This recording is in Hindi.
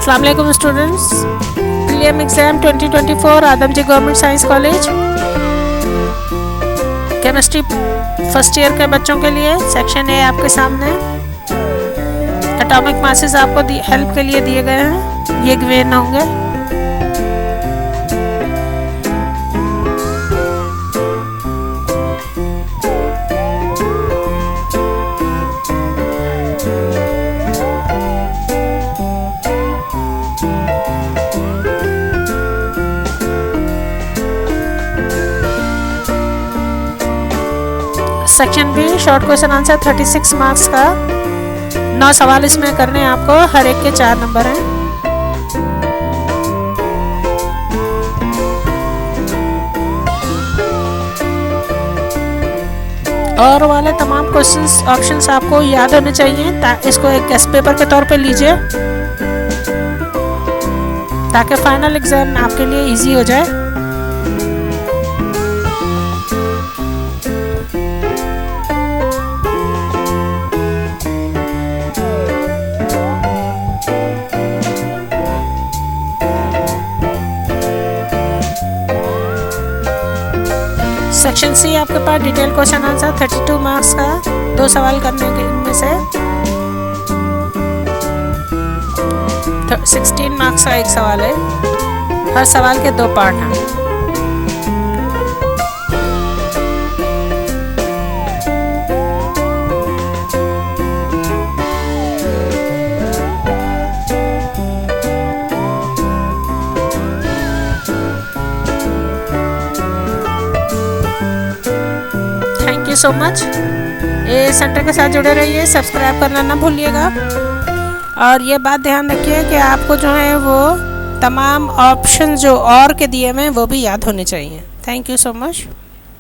अस्सलाम वालेकुम students, prelim exam 2024 Adamjee government science college chemistry first year के बच्चों के लिए सेक्शन ए आपके सामने। एटॉमिक मासेस आपको हेल्प के लिए दिए गए हैं, ये गिवन होंगे। Section B short question answer 36 marks का 9 सवाल इसमें करने हैं आपको, हर एक के 4 नंबर हैं। और वाले तमाम क्वेश्चंस ऑप्शंस आपको याद होने चाहिए, इसको एक गेस्ट पेपर के तौर पे लीजिए ताकि फाइनल एग्जाम आपके लिए इजी हो जाए। सेक्शन सी आपके पास डिटेल क्वेश्चन आंसर 32 मार्क्स का 2 सवाल करने के इनमें से 16 मार्क्स का एक सवाल है, हर सवाल के 2 पार्ट हैं। सो मच, ये सेंटर के साथ जुड़े रहिए, सब्सक्राइब करना ना भूलिएगा। और ये बात ध्यान रखिए कि आपको जो है वो तमाम ऑप्शन जो और के दिए हुए हैं वो भी याद होने चाहिए। Thank you so much.